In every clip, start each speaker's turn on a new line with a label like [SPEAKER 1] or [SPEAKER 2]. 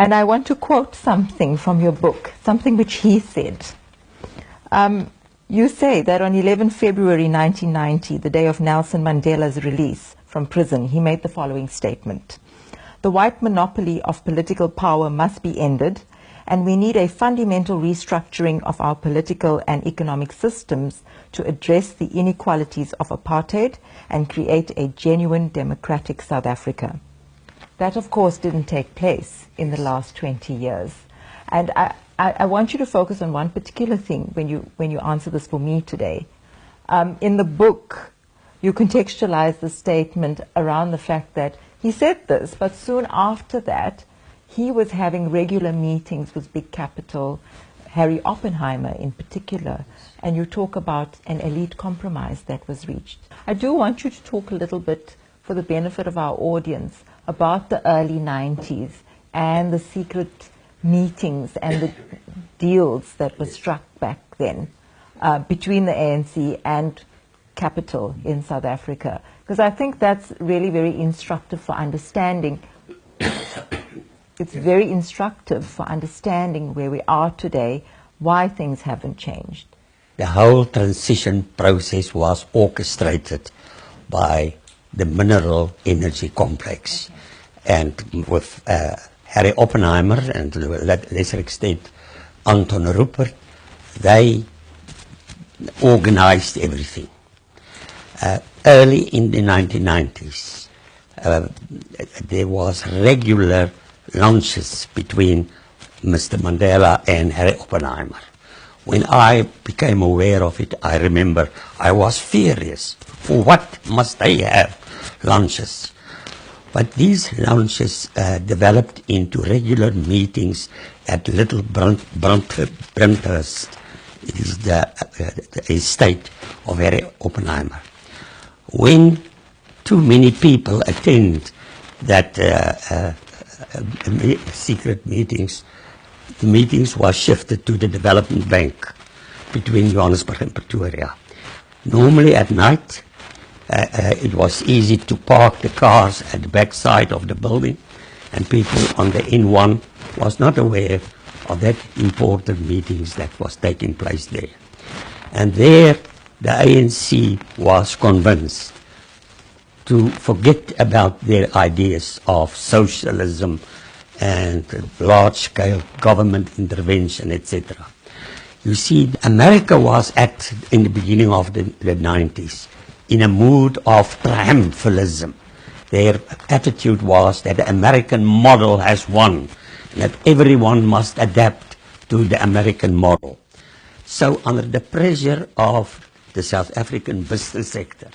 [SPEAKER 1] And I want to quote something from your book, something which he said. You say that on 11 February 1990, the day of Nelson Mandela's release from prison, he made the following statement. The white monopoly of political power must be ended, and we need a fundamental restructuring of our political and economic systems to address the inequalities of apartheid and create a genuine democratic South Africa. That, of course, didn't take place in the last 20 years. And I want you to focus on one particular thing when you answer this for me today. In the book, you contextualize the statement around the fact that he said this, but soon after that, he was having regular meetings with big capital, Harry Oppenheimer in particular, and you talk about an elite compromise that was reached. I do want you to talk a little bit, for the benefit of our audience, about the early 90s and the secret meetings and the deals that were struck back then between the ANC and capital in South Africa. Because I think that's really very instructive for understanding. It's very instructive for understanding where we are today, why things haven't changed.
[SPEAKER 2] The whole transition process was orchestrated by the mineral energy complex. Okay. And with Harry Oppenheimer and to a lesser extent Anton Rupert, they organized everything. Early in the 1990s, there was regular lunches between Mr. Mandela and Harry Oppenheimer. When I became aware of it, I remember I was furious. For what must they have lunches? But these lunches developed into regular meetings at Little Bronthurst. It is the estate of Harry Oppenheimer. When too many people attend that secret meetings, the meetings were shifted to the Development Bank between Johannesburg and Pretoria. Normally at night, it was easy to park the cars at the back side of the building, and people on the N1 was not aware of that important meetings that was taking place there. And there, the ANC was convinced to forget about their ideas of socialism and large-scale government intervention, etc. You see, America was in the beginning of the 90s, in a mood of triumphalism. Their attitude was that the American model has won, and that everyone must adapt to the American model. So under the pressure of the South African business sector,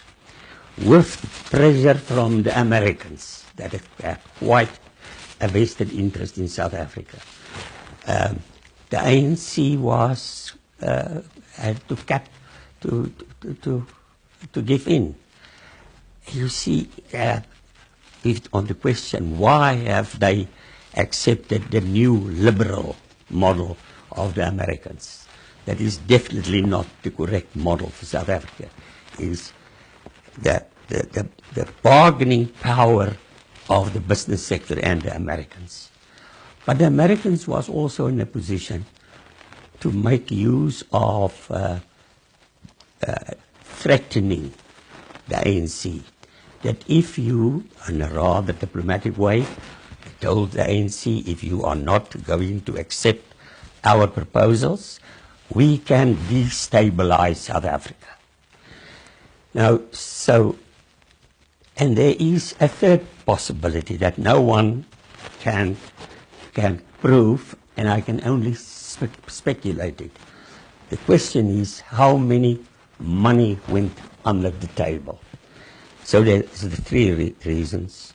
[SPEAKER 2] with pressure from the Americans that have quite a vested interest in South Africa, the ANC was had to give in. You see, on the question, why have they accepted the new liberal model of the Americans? That is definitely not the correct model for South Africa. Is the bargaining power of the business sector and the Americans. But the Americans was also in a position to make use of threatening the ANC, that if you, in a rather diplomatic way, told the ANC, if you are not going to accept our proposals, we can destabilize South Africa. Now, and there is a third possibility that no one can prove, and I can only speculate it. The question is how many money went under the table. So there's the three reasons: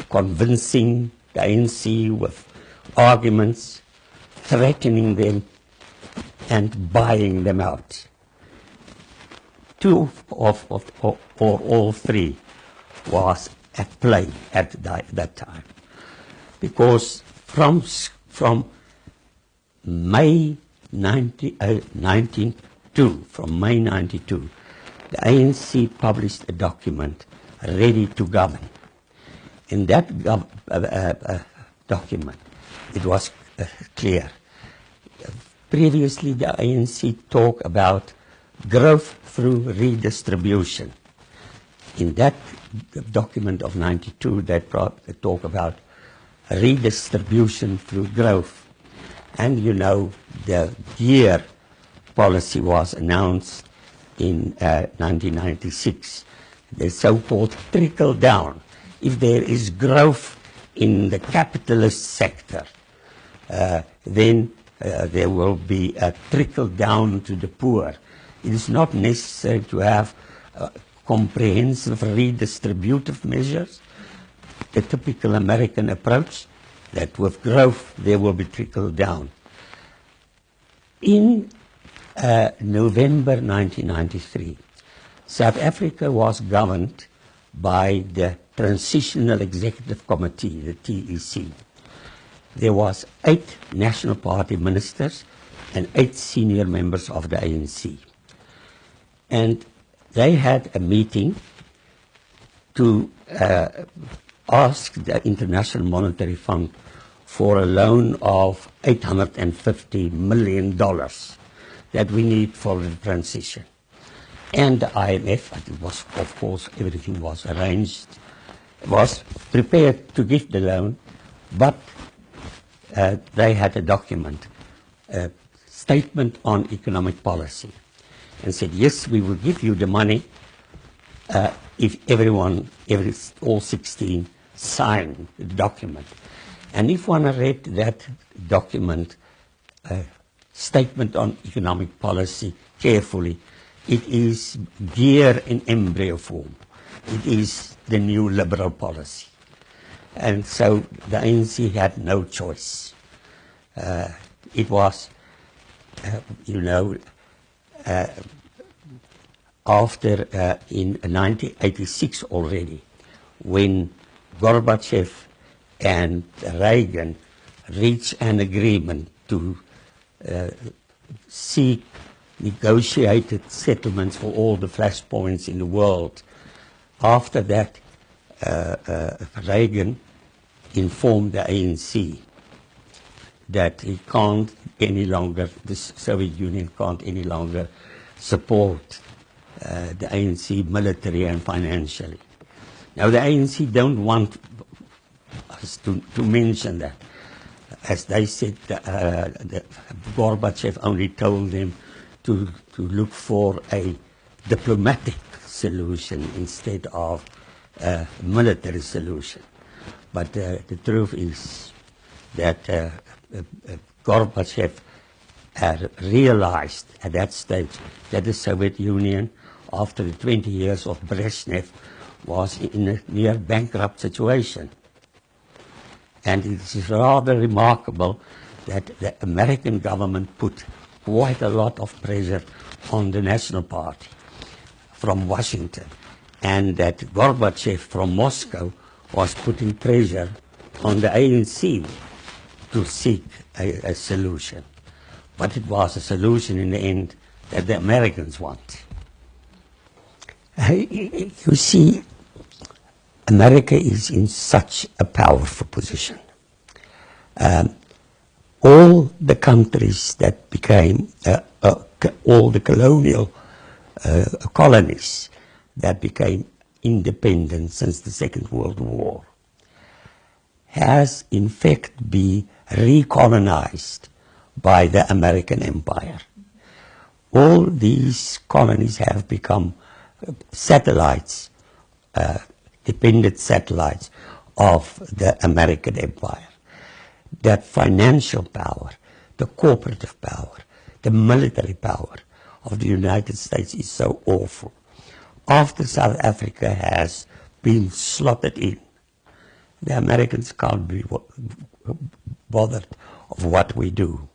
[SPEAKER 2] convincing the ANC with arguments, threatening them, and buying them out. Two or all three was at play at that time, because from May 1992, the ANC published a document, Ready to Govern. In that document, it was clear. Previously, the ANC talked about growth through redistribution. In that document of 92, they talk about redistribution through growth. And you know, the year policy was announced in 1996, the so-called trickle down. If there is growth in the capitalist sector, then there will be a trickle down to the poor. It is not necessary to have comprehensive redistributive measures. The typical American approach, that with growth there will be trickle down. In November 1993, South Africa was governed by the Transitional Executive Committee, the TEC. There was 8 National Party ministers and 8 senior members of the ANC. And they had a meeting to ask the International Monetary Fund for a loan of $850 million that we need for the transition. And the IMF, it was, of course, everything was arranged, was prepared to give the loan, but they had a document, a statement on economic policy, and said, yes, we will give you the money if all 16 sign the document. And if one read that document, statement on economic policy carefully, it is gear in embryo form. It is the new liberal policy. And so the ANC had no choice. It was, after in 1986 already, when Gorbachev and Reagan reached an agreement to seek negotiated settlements for all the flashpoints in the world. After that, Reagan informed the ANC that he can't any longer, the Soviet Union can't any longer support the ANC military and financially. Now the ANC don't want us to mention that. As they said, Gorbachev only told them to look for a diplomatic solution instead of a military solution. But the truth is that Gorbachev had realized at that stage that the Soviet Union, after the 20 years of Brezhnev, was in a near bankrupt situation. And it is rather remarkable that the American government put quite a lot of pressure on the National Party from Washington, and that Gorbachev from Moscow was putting pressure on the ANC to seek a solution. But it was a solution in the end that the Americans want. You see, America is in such a powerful position. All the countries that became, all the colonial colonies that became independent since the Second World War, has in fact been recolonized by the American empire. All these colonies have become satellites, dependent satellites of the American empire. That financial power, the cooperative power, the military power of the United States is so awful. After South Africa has been slotted in, the Americans can't be bothered of what we do.